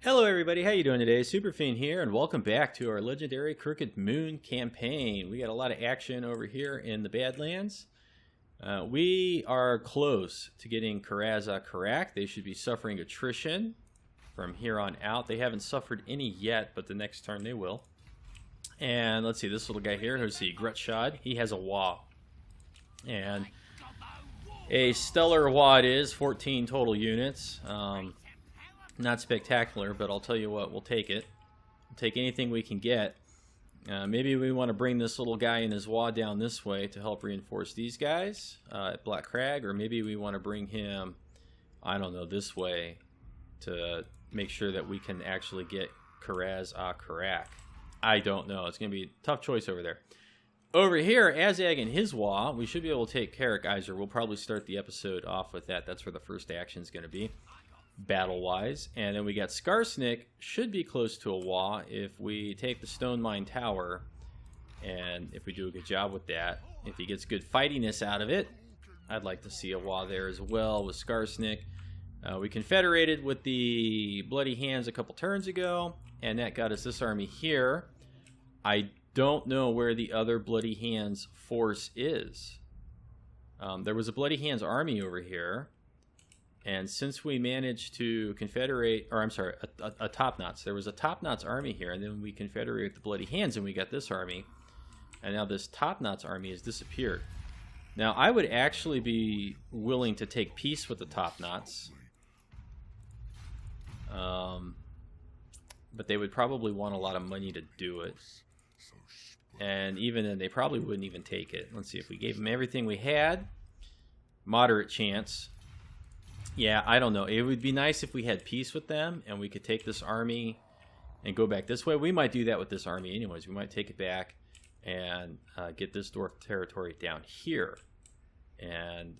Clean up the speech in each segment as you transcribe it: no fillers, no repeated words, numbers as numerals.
Hello everybody, how you doing today? Superfiend here, and welcome back to our legendary Crooked Moon campaign. We got a lot of action over here in the Badlands. We are close to getting Karak. They should be suffering attrition from here on out. They haven't suffered any yet, but the next turn they will. And let's see, this little guy here, let's see, Grutshod, he has a Wa. And a stellar Wa it is, 14 total units. Not spectacular, but I'll tell you what, we'll take it. We'll take anything we can get. Maybe we want to bring this little guy and his Wa down this way to help reinforce these guys at Black Crag, or maybe we want to bring him, I don't know, this way to make sure that we can actually get Karak. I don't know. It's going to be a tough choice over there. Over here, Azag and his Wa, we should be able to take Karak Eight. We'll probably start the episode off with that. That's where the first action is going to be, battle-wise. And then we got Skarsnik, should be close to a Wa if we take the Stone Mine Tower, and if we do a good job with that. If he gets good fightiness out of it, I'd like to see a Wa there as well with Skarsnik. We confederated with the Bloody Hands a couple turns ago, and that got us this army here. I don't know where the other Bloody Hands force is. There was a Bloody Hands army over here, and since we managed to confederate, or I'm sorry, a Top Knots, there was a Top Knots army here, and then we confederated with the Bloody Hands, and we got this army, and now this Top Knots army has disappeared. Now, I would actually be willing to take peace with the Top Knots, but they would probably want a lot of money to do it. And even then, they probably wouldn't even take it. Let's see, if we gave them everything we had, moderate chance. Yeah, I don't know. It would be nice if we had peace with them and we could take this army and go back this way. We might do that with this army anyways. We might take it back and get this dwarf territory down here. And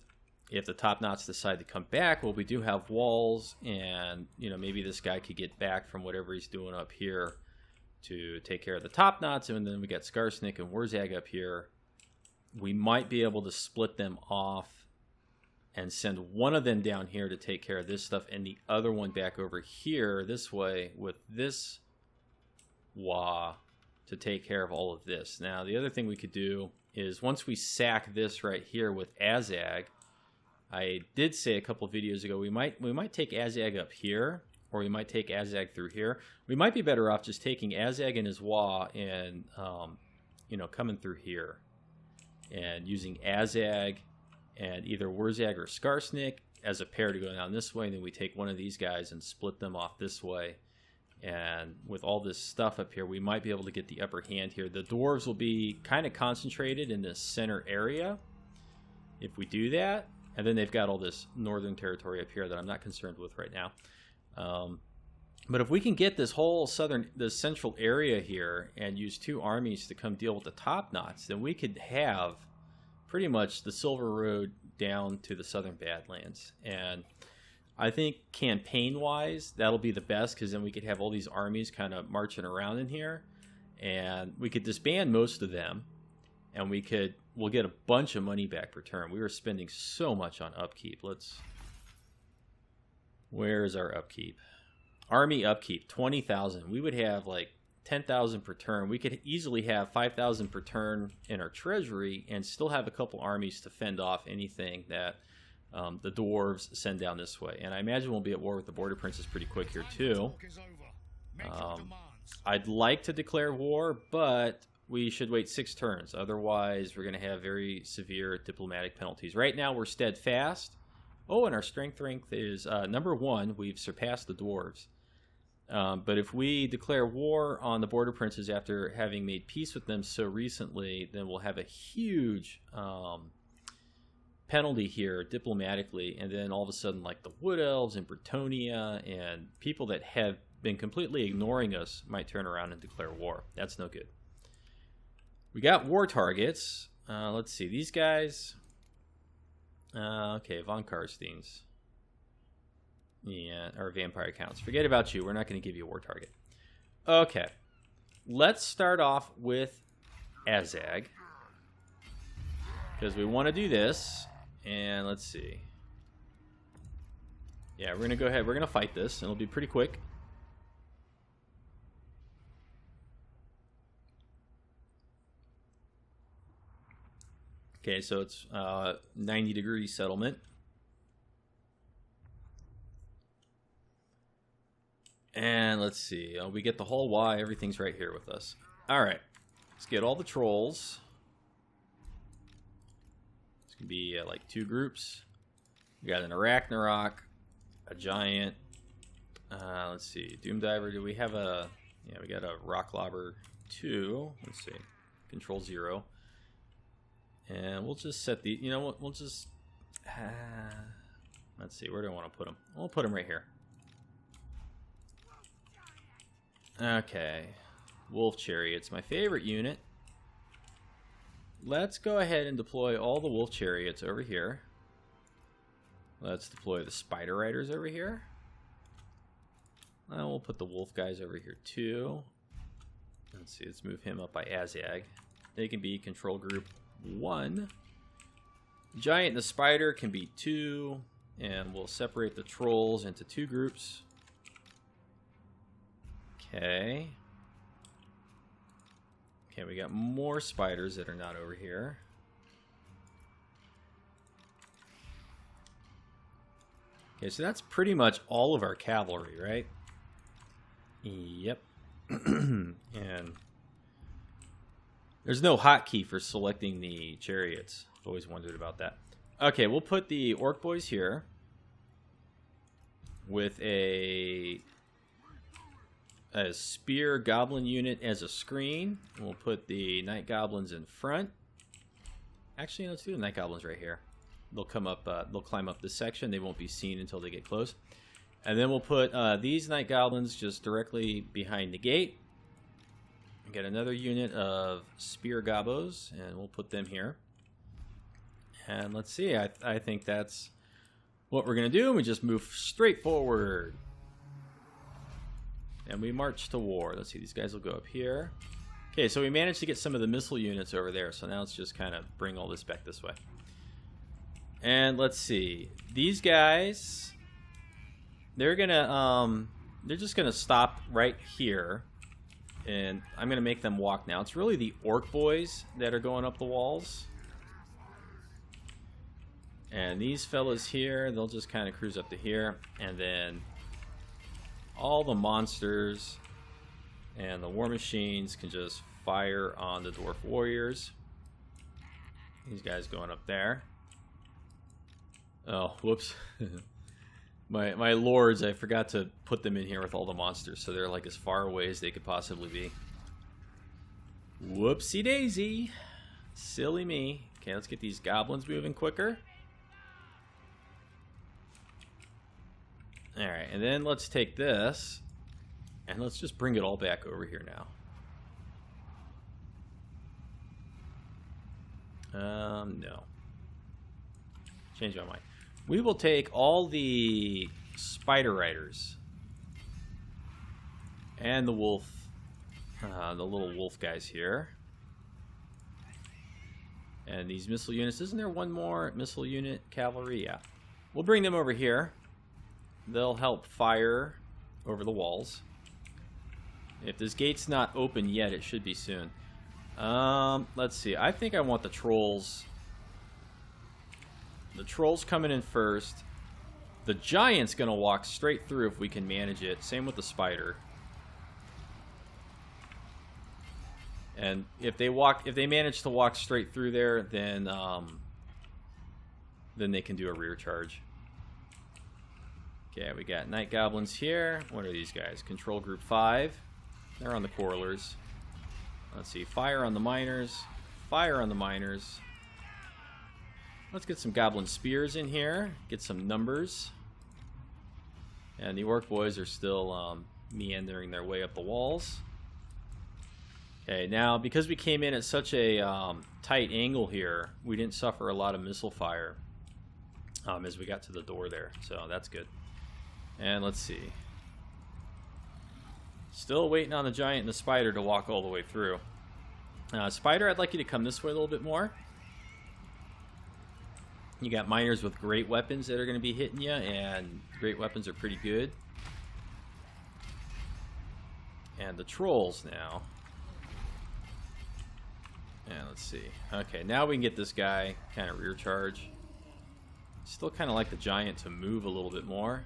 if the Top Knots decide to come back, well, we do have walls, and maybe this guy could get back from whatever he's doing up here to take care of the Top Knots. And then we got Skarsnik and Wurzag up here. We might be able to split them off and send one of them down here to take care of this stuff, and the other one back over here this way with this Wa to take care of all of this. Now, the other thing we could do is once we sack this right here with Azag, I did say a couple of videos ago we might take Azag up here, or we might take Azag through here. We might be better off just taking Azag and his Wa and coming through here and using Azag and either Wurzag or Skarsnik as a pair to go down this way, and then we take one of these guys and split them off this way. And with all this stuff up here, we might be able to get the upper hand here. The dwarves will be kind of concentrated in this center area if we do that. And then they've got all this northern territory up here that I'm not concerned with right now. But if we can get this whole this central area here and use two armies to come deal with the Top Knots, then we could have pretty much the Silver Road down to the Southern Badlands. And I think campaign-wise, that'll be the best, because then we could have all these armies kind of marching around in here, and we could disband most of them, and we'll get a bunch of money back per turn. We were spending so much on upkeep. Where is our upkeep? Army upkeep, 20,000. We would have like 10,000 per turn. We could easily have 5,000 per turn in our treasury and still have a couple armies to fend off anything that the dwarves send down this way. And I imagine we'll be at war with the border princes pretty quick here too. I'd like to declare war, but we should wait 6 turns. Otherwise, we're going to have very severe diplomatic penalties. Right now, we're steadfast. Oh, and our strength rank is number 1. We've surpassed the dwarves. But if we declare war on the border princes after having made peace with them so recently, then we'll have a huge penalty here diplomatically. And then all of a sudden, like the Wood Elves and Bretonia and people that have been completely ignoring us might turn around and declare war. That's no good. We got war targets. Let's see. These guys. Okay, Von Karstein's. Yeah, our vampire counts. Forget about you. We're not going to give you a war target. Okay. Let's start off with Azag, because we want to do this. And let's see. Yeah, we're going to go ahead. We're going to fight this, and it'll be pretty quick. Okay, so it's 90-degree settlement. And let's see. We get the whole Y. Everything's right here with us. All right. Let's get all the trolls. It's going to be like 2 groups. We got an Arachnarok, a Giant. Let's see. Doomdiver. Do we have a... Yeah, we got a Rocklobber 2. Let's see. Control 0. And we'll just set the... You know what? We'll just... let's see. Where do I want to put them? We'll put them right here. Okay. Wolf Chariots. My favorite unit. Let's go ahead and deploy all the Wolf Chariots over here. Let's deploy the Spider Riders over here. We'll put the Wolf guys over here too. Let's see. Let's move him up by Azag. They can be Control Group 1. Giant and the Spider can be 2. And we'll separate the Trolls into 2 groups. Okay. Okay, we got more spiders that are not over here. Okay, so that's pretty much all of our cavalry, right? Yep. And there's no hotkey for selecting the chariots. I've always wondered about that. Okay, we'll put the Orc Boys here with a spear goblin unit as a screen. And we'll put the night goblins in front. Actually, let's do the night goblins right here. They'll come up. They'll climb up this section. They won't be seen until they get close. And then we'll put these night goblins just directly behind the gate. Get another unit of spear gobos, and we'll put them here. And let's see. I think that's what we're gonna do. We just move straight forward. And we march to war. Let's see, these guys will go up here. Okay, so we managed to get some of the missile units over there. So now let's just kind of bring all this back this way. And let's see. These guys, they're just gonna stop right here. And I'm gonna make them walk now. It's really the Orc Boys that are going up the walls. And these fellas here, they'll just kind of cruise up to here. And then all the monsters and the war machines can just fire on the dwarf warriors. These guys going up there. Oh, whoops. my lords, I forgot to put them in here with all the monsters, so they're like as far away as they could possibly be. Whoopsie daisy. Silly me. Okay, let's get these goblins moving quicker. Alright, and then let's take this, and let's just bring it all back over here now. No. Change my mind. We will take all the Spider Riders and the wolf, the little wolf guys here. And these missile units. Isn't there one more missile unit? Cavalry? Yeah. We'll bring them over here. They'll help fire over the walls. If this gate's not open yet, it should be soon. Let's see. I think I want the trolls. The trolls coming in first. The giant's gonna walk straight through if we can manage it. Same with the spider. And if they manage to walk straight through there, then they can do a rear charge. Okay, we got night goblins here. What are these guys? Control Group 5. They're on the quarrelers. Let's see. Fire on the miners. Fire on the miners. Let's get some goblin spears in here. Get some numbers. And the Orc Boys are still meandering their way up the walls. Okay, now because we came in at such a tight angle here, we didn't suffer a lot of missile fire as we got to the door there. So that's good. And let's see. Still waiting on the giant and the spider to walk all the way through. Spider, I'd like you to come this way a little bit more. You got miners with great weapons that are going to be hitting you, and great weapons are pretty good. And the trolls now. Yeah, let's see. Okay, now we can get this guy kind of rear charge. Still kind of like the giant to move a little bit more.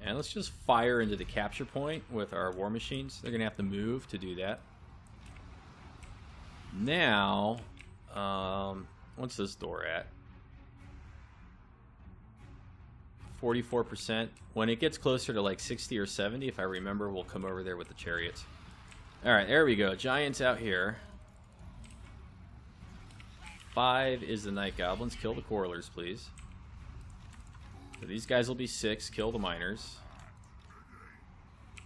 And let's just fire into the capture point with our war machines. They're going to have to move to do that. Now, what's this door at? 44%. When it gets closer to like 60 or 70, if I remember, we'll come over there with the chariots. Alright, there we go. Giants out here. 5 is the Night Goblins. Kill the Quarrelers, please. So these guys will be 6. Kill the Miners.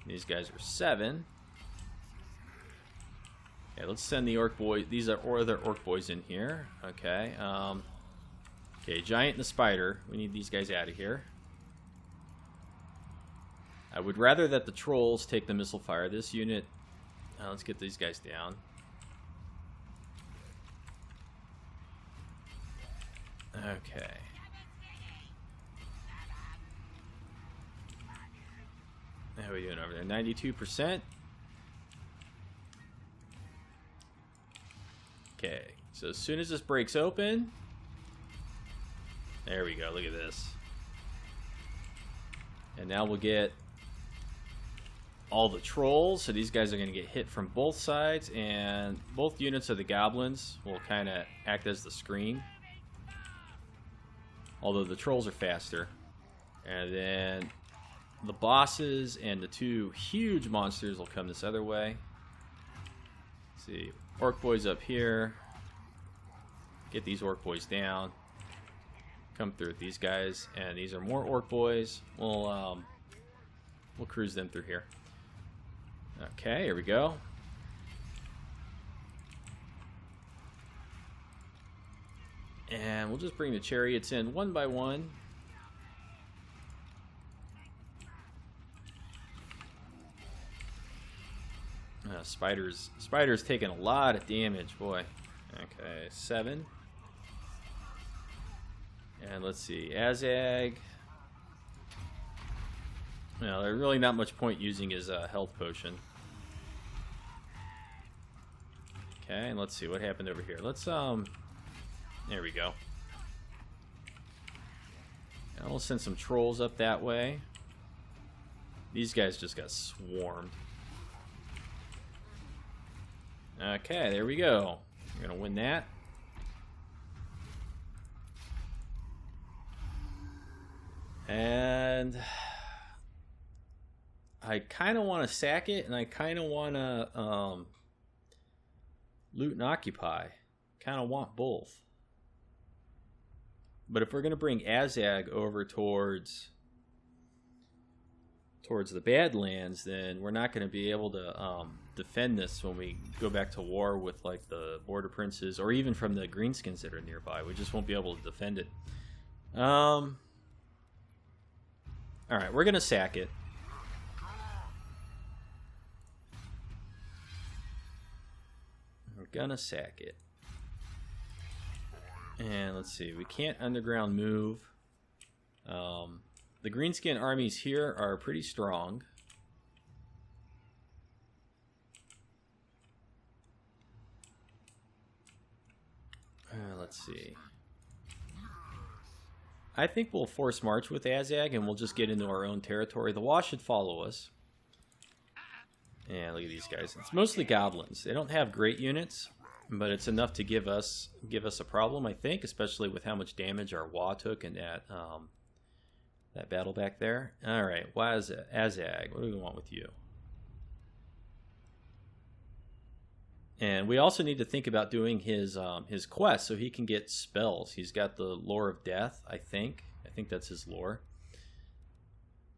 These guys are 7. Okay, let's send the Orc Boys. These are other Orc Boys in here. Okay. Okay, Giant and the Spider. We need these guys out of here. I would rather that the Trolls take the missile fire. This unit... let's get these guys down. Okay. How are we doing over there? 92%. Okay. So as soon as this breaks open... There we go. Look at this. And now we'll get all the trolls. So these guys are going to get hit from both sides. And both units of the goblins will kind of act as the screen. Although the trolls are faster. And then the bosses and the 2 huge monsters will come this other way. Let's see. Orc boys up here. Get these orc boys down. Come through with these guys. And these are more orc boys. We'll cruise them through here. Okay, here we go. And we'll just bring the chariots in one by one. Spider's taking a lot of damage, boy. Okay, 7. And let's see, Azag. Well, there's really not much point using his health potion. Okay, and let's see what happened over here. Let's there we go. And we'll send some trolls up that way. These guys just got swarmed. Okay, there we go. We're gonna win that. And I kind of want to sack it, and I kind of want to loot and occupy. Kind of want both. But if we're going to bring Azag over towards the Badlands, then we're not going to be able to defend this when we go back to war with like the Border Princes, or even from the greenskins that are nearby. We just won't be able to defend it. Alright, we're going to sack it. We're going to sack it. And let's see, we can't underground move. The greenskin armies here are pretty strong. Let's see. I think we'll force march with Azag, and we'll just get into our own territory. The Wa should follow us. And look at these guys. It's mostly goblins. They don't have great units, but it's enough to give us a problem, I think, especially with how much damage our Wa took in that battle back there. All right, Azag, what do we want with you? And we also need to think about doing his quest so he can get spells. He's got the Lore of Death, I think. I think that's his lore.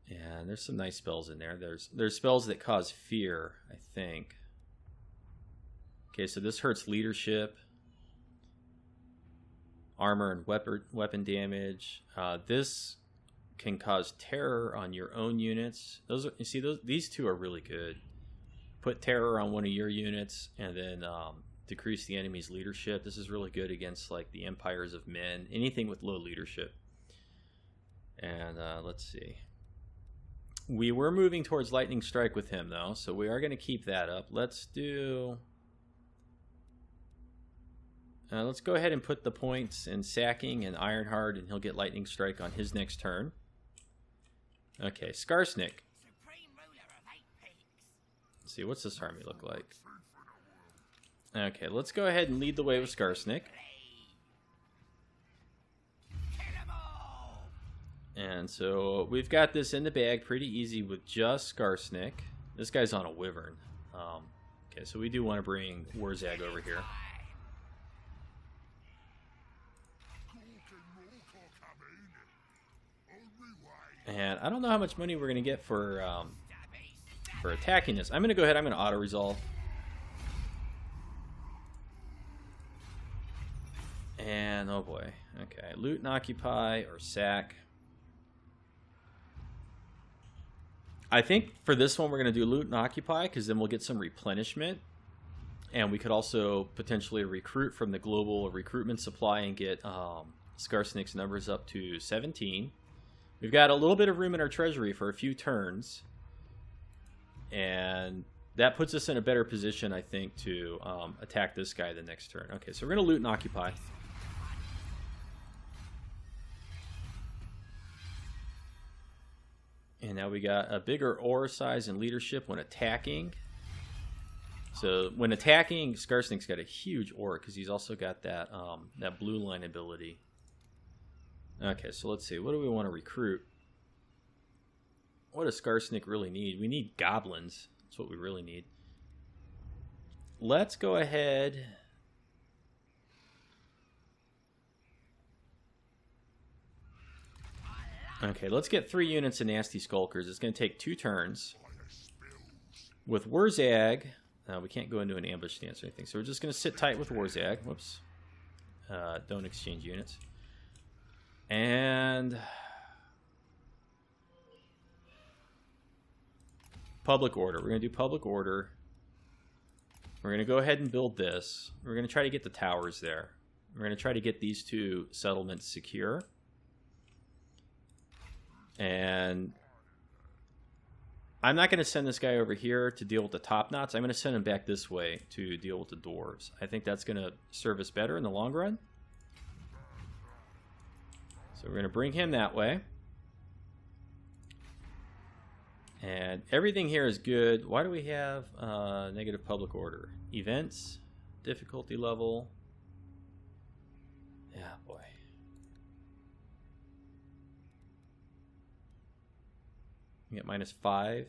And there's some nice spells in there. There's spells that cause fear, I think. Okay, so this hurts leadership, armor and weapon damage. This can cause terror on your own units. These two are really good. Put terror on one of your units, and then decrease the enemy's leadership. This is really good against like the empires of men, anything with low leadership. And let's see. We were moving towards lightning strike with him though, so we are going to keep that up. Let's do Let's go ahead and put the points in sacking and Ironheart, and he'll get Lightning Strike on his next turn. Okay, Skarsnik. Let's see, what's this army look like? Okay, let's go ahead and lead the way with Skarsnik. And so we've got this in the bag pretty easy with just Skarsnik. This guy's on a Wyvern. Okay, so we do want to bring Warzag over here. And I don't know how much money we're going to get for attacking this. I'm going to go ahead, I'm going to auto-resolve. And, oh boy. Okay, loot and occupy or sack. I think for this one we're going to do loot and occupy, because then we'll get some replenishment. And we could also potentially recruit from the global recruitment supply and get Skarsnik's numbers up to 17. We've got a little bit of room in our treasury for a few turns. And that puts us in a better position, I think, to attack this guy the next turn. Okay, so we're going to loot and occupy. And now we got a bigger ore size and leadership when attacking. So when attacking, Skarsnik's got a huge ore because he's also got that that blue line ability. Okay, so let's see. What do we want to recruit? What does Skarsnik really need? We need goblins. That's what we really need. Let's go ahead. Okay, let's get 3 units of Nasty Skulkers. It's going to take 2 turns. With Warzag, we can't go into an ambush stance or anything, so we're just going to sit tight with Warzag. Whoops. Don't exchange units. And public order. We're going to do public order. We're going to go ahead and build this. We're going to try to get the towers there. We're going to try to get these 2 settlements secure. And I'm not going to send this guy over here to deal with the top knots. I'm going to send him back this way to deal with the dwarves. I think that's going to serve us better in the long run. So we're going to bring him that way. And everything here is good. Why do we have negative public order? Events, difficulty level. Yeah, boy. We get -5.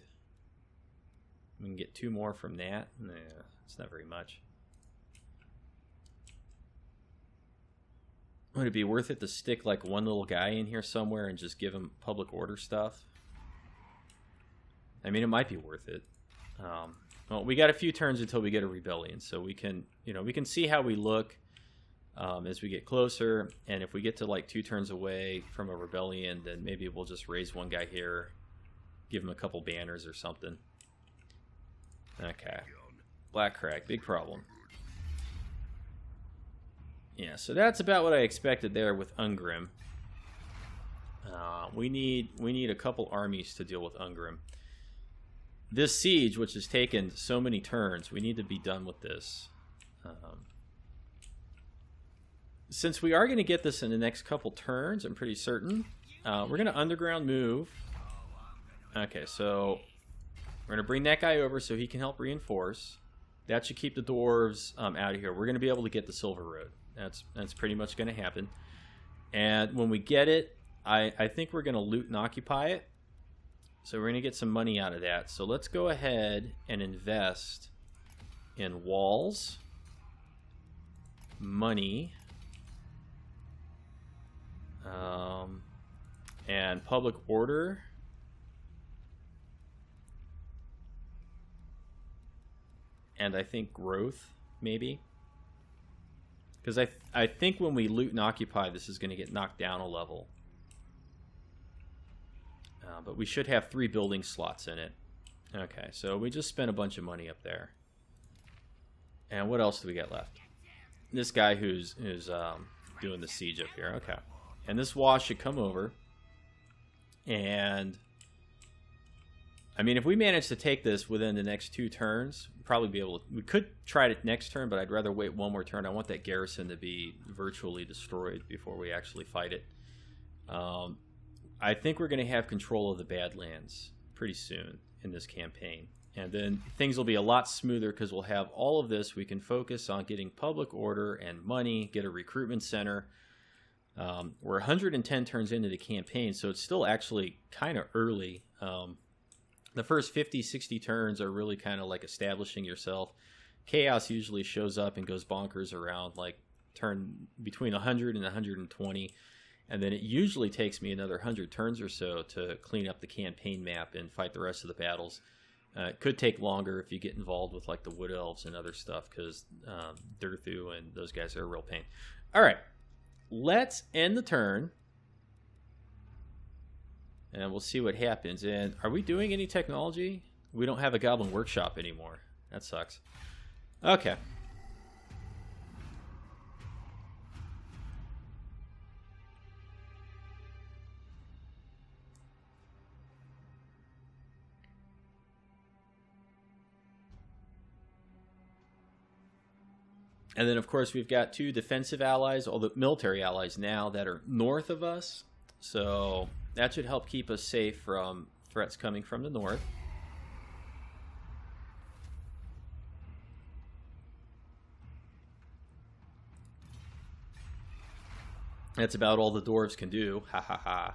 We can get 2 more from that. Nah, it's not very much. Would it be worth it to stick like one little guy in here somewhere and just give him public order stuff? I mean, it might be worth it. Well, we got a few turns until we get a rebellion, so we can, we can see how we look as we get closer. And if we get to like 2 turns away from a rebellion, then maybe we'll just raise one guy here. Give him a couple banners or something. Okay. Black Crag, big problem. Yeah, so that's about what I expected there with Ungrim. We need a couple armies to deal with Ungrim. This siege, which has taken so many turns, we need to be done with this. Since we are going to get this in the next couple turns, I'm pretty certain, we're going to underground move. Okay, so we're going to bring that guy over so he can help reinforce. That should keep the dwarves out of here. We're going to be able to get the Silver Road. That's pretty much going to happen. And when we get it, I think we're going to loot and occupy it. So we're going to get some money out of that. So let's go ahead and invest in walls, money, and public order. And I think growth, maybe. Because I think when we loot and occupy, this is going to get knocked down a level. But we should have 3 building slots in it. Okay, so we just spent a bunch of money up there. And what else do we got left? This guy who's doing the siege up here. Okay. And this wash should come over. And I mean, if we manage to take this within the next 2 turns, we'll probably be able to... We could try it next turn, but I'd rather wait one more turn. I want that garrison to be virtually destroyed before we actually fight it. I think we're going to have control of the Badlands pretty soon in this campaign. And then things will be a lot smoother because we'll have all of this. We can focus on getting public order and money, get a recruitment center. We're 110 turns into the campaign, so it's still actually kind of early. The first 50, 60 turns are really kind of like establishing yourself. Chaos usually shows up and goes bonkers around like turn between 100 and 120. And then it usually takes me another 100 turns or so to clean up the campaign map and fight the rest of the battles. It could take longer if you get involved with like the Wood Elves and other stuff because Durthu and those guys are a real pain. All right, let's end the turn. And we'll see what happens. And are we doing any technology? We don't have a Goblin Workshop anymore. That sucks. Okay. And then, of course, we've got 2 defensive allies, all the military allies now that are north of us. So that should help keep us safe from threats coming from the north. That's about all the dwarves can do. Ha ha ha.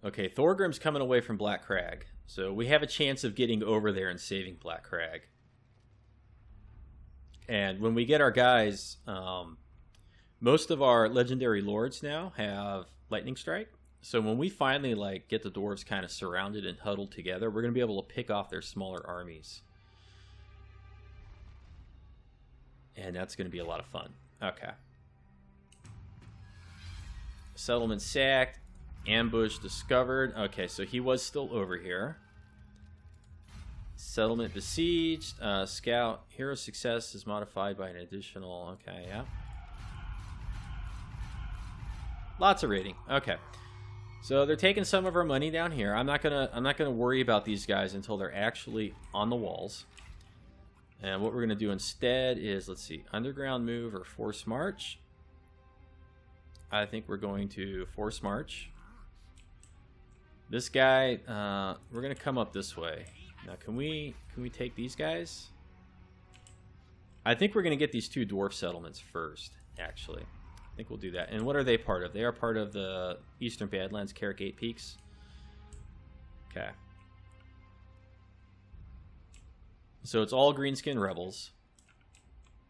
Okay, Thorgrim's coming away from Black Crag. So we have a chance of getting over there and saving Black Crag. And when we get our guys, most of our legendary lords now have lightning strike. So when we finally like get the dwarves kind of surrounded and huddled together, we're going to be able to pick off their smaller armies. And that's going to be a lot of fun. Okay. Settlement sacked. Ambush discovered. Okay, so he was still over here. Settlement besieged. Scout. Hero success is modified by an additional... Okay, yeah. Lots of rating. Okay. So they're taking some of our money down here. I'm not gonna worry about these guys until they're actually on the walls. And what we're gonna do instead is, let's see, underground move or force march. I think we're going to force march. This guy, we're gonna come up this way. Now, can we take these guys? I think we're gonna get these 2 dwarf settlements first. Actually, I think we'll do that. And what are they part of? They are part of the Eastern Badlands, Karak 8 Peaks. Okay. So it's all greenskin rebels,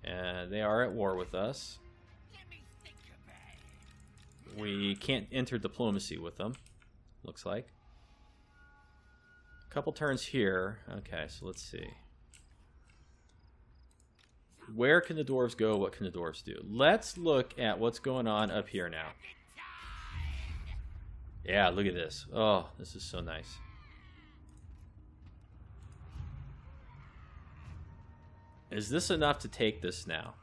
and they are at war with us. We can't enter diplomacy with them, looks like. A couple turns here. Okay, so let's see. Where can the dwarves go? What can the dwarves do? Let's look at what's going on up here now. Yeah, look at this. Oh, this is so nice. Is this enough to take this now?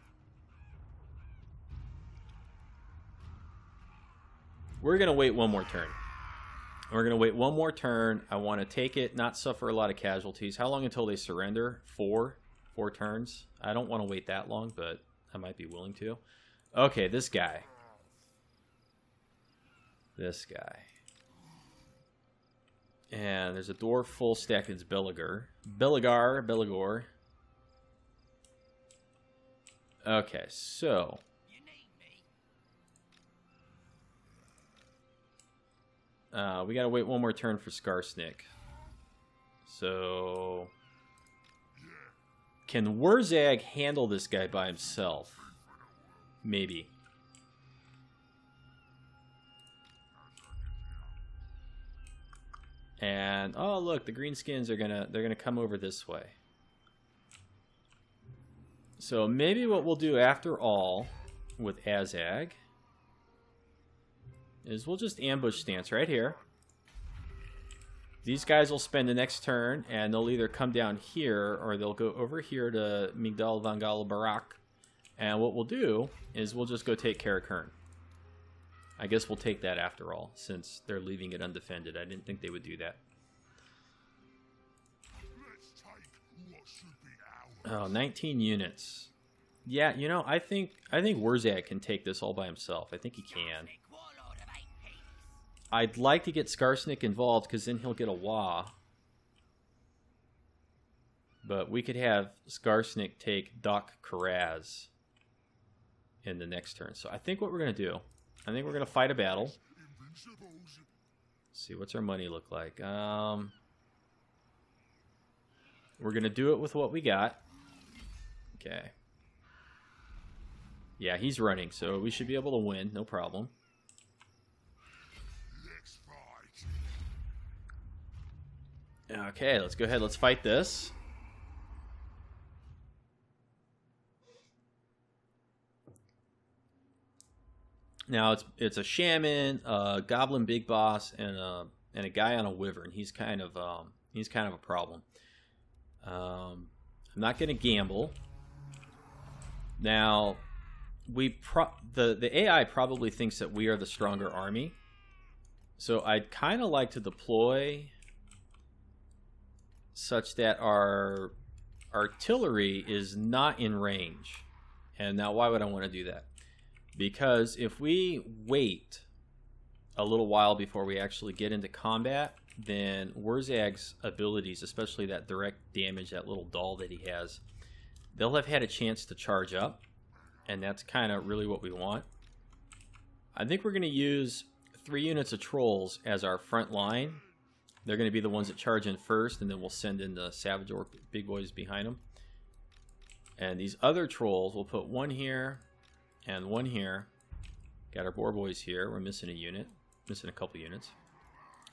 We're going to wait one more turn. We're going to wait one more turn. I want to take it, not suffer a lot of casualties. How long until they surrender? 4 turns. I don't want to wait that long, but I might be willing to. Okay, this guy. This guy. And there's a dwarf full stack. It's Belagar. Belagor. Okay, so... we gotta wait one more turn for Skarsnik. So... Can Wurzag handle this guy by himself? Maybe. And oh look, the greenskins are gonna come over this way. So maybe what we'll do after all with Azag is we'll just ambush stance right here. These guys will spend the next turn, and they'll either come down here, or they'll go over here to Migdal Vangal Barak. And what we'll do is we'll just go take Karak Eight. I guess we'll take that after all, since they're leaving it undefended. I didn't think they would do that. Oh, 19 units. Yeah, you know, I think Wurzag can take this all by himself. I think he can. I'd like to get Skarsnik involved because then he'll get a Wah. But we could have Skarsnik take Doc Karaz in the next turn. So I think what we're going to do, I think we're going to fight a battle. Let's see, what's our money look like? We're going to do it with what we got. Okay. Yeah, he's running, so we should be able to win, no problem. Okay, let's go ahead, let's fight this. Now it's a shaman, a goblin big boss, and a guy on a wyvern. He's kind of a problem. I'm not going to gamble. Now, the AI probably thinks that we are the stronger army, so I'd kind of like to deploy such that our artillery is not in range. And now, why would I want to do that? Because if we wait a little while before we actually get into combat, then Wurzag's abilities, especially that direct damage, that little doll that he has, they'll have had a chance to charge up, and that's kind of really what we want. I think we're going to use 3 units of trolls as our front line. They're going to be the ones that charge in first, and then we'll send in the Savage Orc big boys behind them. And these other trolls, we'll put 1 here and 1 here. Got our boar boys here. We're missing a unit, missing a couple units.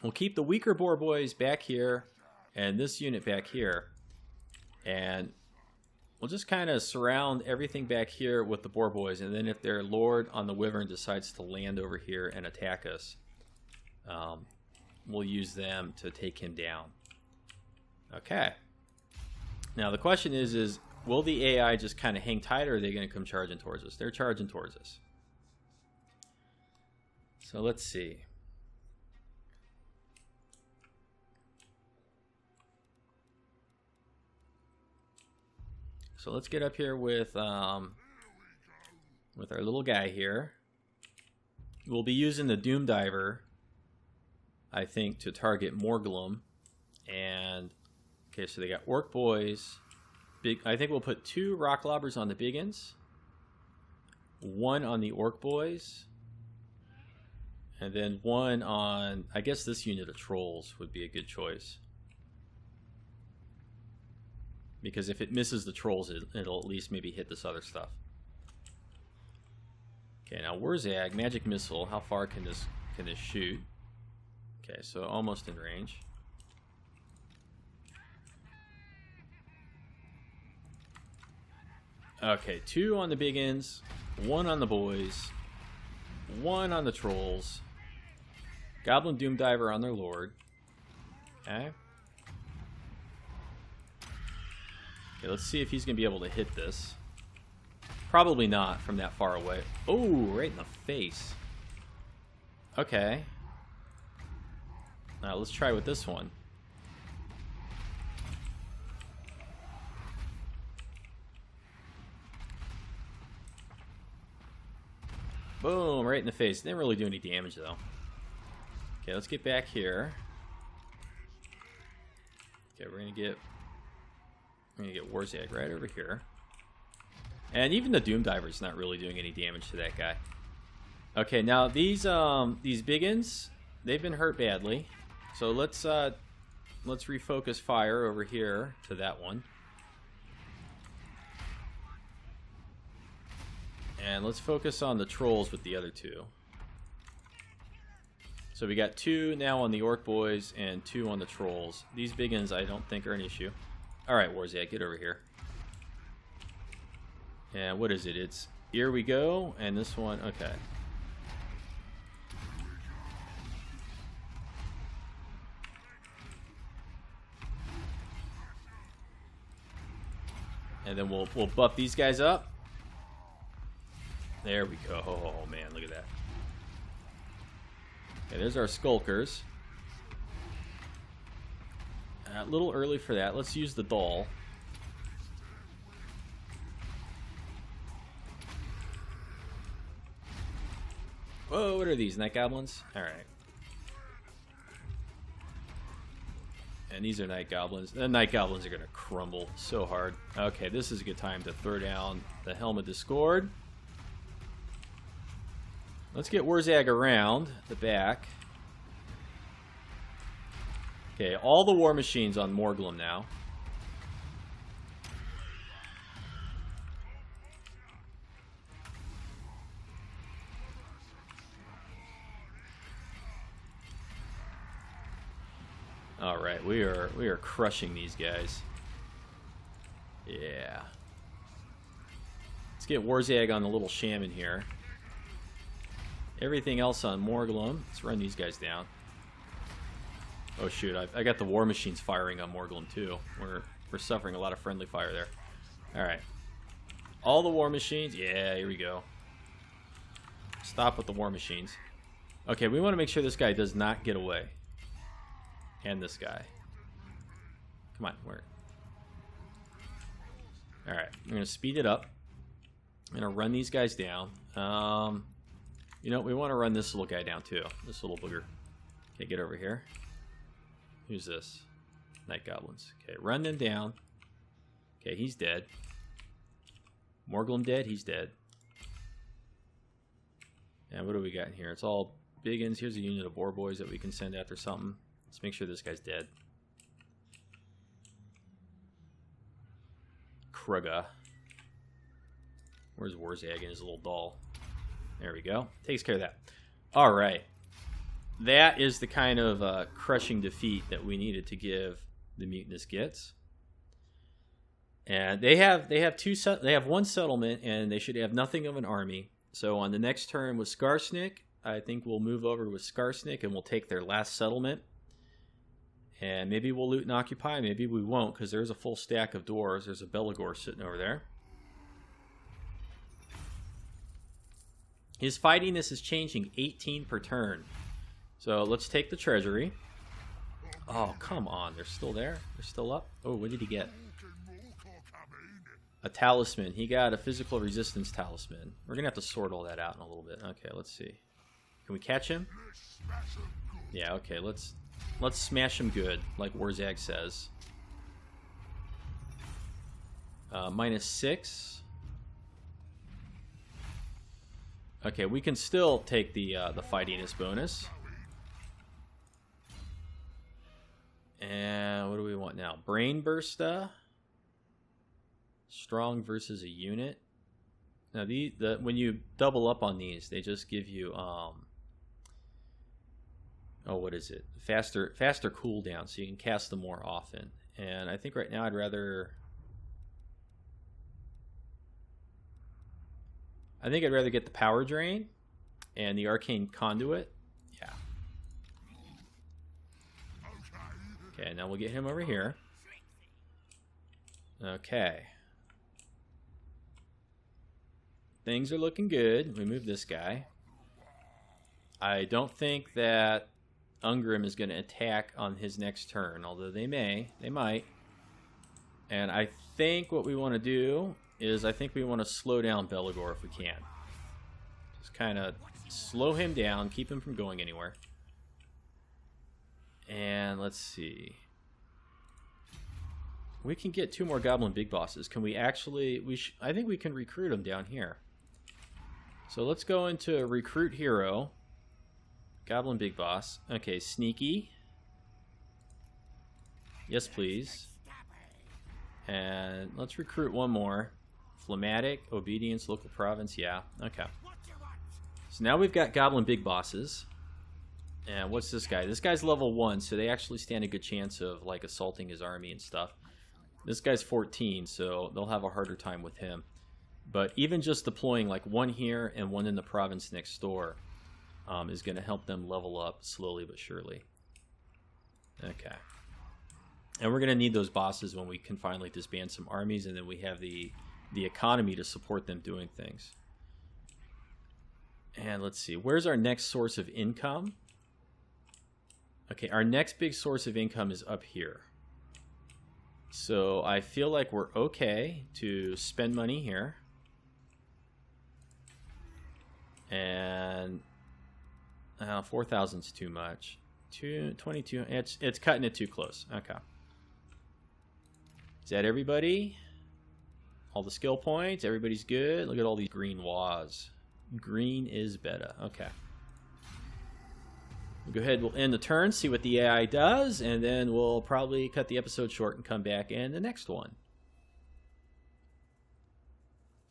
We'll keep the weaker boar boys back here and this unit back here. And we'll just kind of surround everything back here with the boar boys. And then if their lord on the wyvern decides to land over here and attack us, we'll use them to take him down. Okay. Now the question is will the AI just kind of hang tight, or are they going to come charging towards us? They're charging towards us. So let's see. So let's get up here with our little guy here. We'll be using the Doom Diver, I think, to target Morglum. And okay, so they got Orc Boys. I think we'll put 2 Rock Lobbers on the Biggins, 1 on the Orc Boys, and then 1 on, I guess this unit of Trolls would be a good choice. Because if it misses the Trolls, it'll at least maybe hit this other stuff. Okay, now Wurzag, Magic Missile, how far can this shoot? Okay, so almost in range. Okay, 2 on the Biggins, 1 on the boys, 1 on the Trolls, Goblin Doom Diver on their Lord. Okay. Okay, let's see if he's going to be able to hit this. Probably not from that far away. Oh, right in the face. Okay. Now let's try with this one. Boom, right in the face. Didn't really do any damage though. Okay, let's get back here. Okay, we're gonna get Wurzag right over here. And even the Doom Diver's not really doing any damage to that guy. Okay, now these Biggins, they've been hurt badly. So let's refocus fire over here to that one. And let's focus on the Trolls with the other 2. So we got 2 now on the Orc Boys and 2 on the Trolls. These Biggins I don't think are an issue. Alright, Wurzag, get over here. And what is it? It's here we go, and this one, okay. And then we'll buff these guys up. There we go. Oh man, look at that. Okay, there's our Skulkers. A little early for that. Let's use the doll. these? Night goblins? Alright. And these are night goblins. The night goblins are going to crumble so hard. Okay, this is a good time to throw down the Helm of Discord. Let's get Wurzag around the back. Okay, all the war machines on Morglum now. All right, we are crushing these guys. Yeah. Let's get Wurzag on the little shaman here. Everything else on Morglum. Let's run these guys down. Oh shoot, I got the war machines firing on Morglum too. We're suffering a lot of friendly fire there. Alright. All the war machines. Yeah, here we go. Stop with the war machines. Okay, we want to make sure this guy does not get away. And this guy. Come on, where? Alright, I'm going to speed it up. I'm going to run these guys down. You know, we want to run this little guy down too. This little booger. Okay, get over here. Who's this? Night goblins. Okay, run them down. Okay, he's dead. Morglum dead? He's dead. And what do we got in here? It's all biggins. Here's a unit of boar boys that we can send after something. Let's make sure this guy's dead. Kruga. Where's Wurzag and his little doll? There we go. Takes care of that. Alright. That is the kind of crushing defeat that we needed to give the Mutinous Gits. And they have one settlement, and they should have nothing of an army. So on the next turn with Skarsnik, I think we'll move over with Skarsnik and we'll take their last settlement. And maybe we'll loot and occupy, maybe we won't, because there's a full stack of dwarves. There's a Belagor sitting over there. His fightiness is changing 18 per turn. So let's take the treasury. Oh, come on. They're still there? They're still up? Oh, what did he get? A talisman. He got a physical resistance talisman. We're going to have to sort all that out in a little bit. Okay, let's see. Can we catch him? Yeah, okay. Let's smash him good, like Wurzag says. -6. Okay, we can still take the fightiness bonus. And what do we want now? Brain Bursta. Strong versus a unit. Now when you double up on these, they just give you oh, what is it? Faster cooldown, so you can cast them more often. And I think right now I'd rather get the Power Drain and the Arcane Conduit. Yeah. Okay, now we'll get him over here. Okay. Things are looking good. We move this guy. I don't think that Ungrim is going to attack on his next turn, although they might. And I think what we want to do is I think we want to slow down Belagor if we can. Just kind of slow him down, keep him from going anywhere. And let's see. We can get 2 more Goblin Big Bosses. Can we actually... I think we can recruit them down here. So let's go into Recruit Hero. Goblin Big Boss. Okay, Sneaky. Yes, please. And let's recruit one more. Phlegmatic, Obedience, Local Province. Yeah, okay. So now we've got Goblin Big Bosses. And what's this guy? This guy's level 1, so they actually stand a good chance of like assaulting his army and stuff. This guy's 14, so they'll have a harder time with him. But even just deploying like one here and one in the province next door is going to help them level up slowly but surely. Okay. And we're going to need those bosses when we can finally disband some armies, and then we have the economy to support them doing things. And let's see, where's our next source of income? Okay, our next big source of income is up here. So I feel like we're okay to spend money here. And 4,000's too much. 22. It's cutting it too close. Okay. Is that everybody? All the skill points. Everybody's good. Look at all these green WE'Z. Green is better. Okay. We'll go ahead. We'll end the turn. See what the AI does, and then we'll probably cut the episode short and come back in the next one.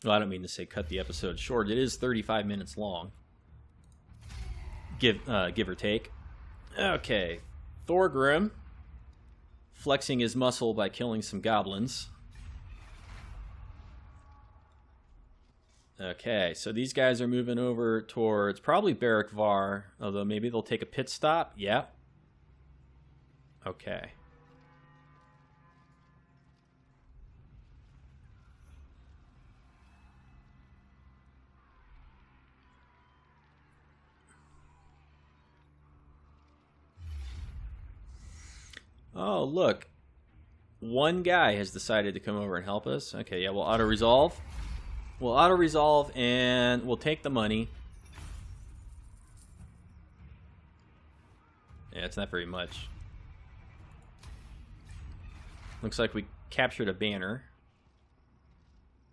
Well, I don't mean to say cut the episode short. It is 35 minutes long. Give or take. Okay. Thorgrim flexing his muscle by killing some goblins. Okay, so these guys are moving over towards probably Barrack Var, although maybe they'll take a pit stop. Yeah. Okay. Oh, look. One guy has decided to come over and help us. Okay, yeah, we'll auto-resolve. We'll auto-resolve and we'll take the money. Yeah, it's not very much. Looks like we captured a banner.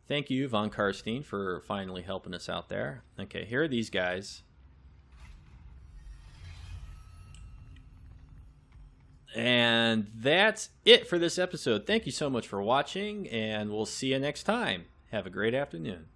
Thank you, Von Karstein, for finally helping us out there. Okay, here are these guys. And that's it for this episode. Thank you so much for watching, and we'll see you next time. Have a great afternoon.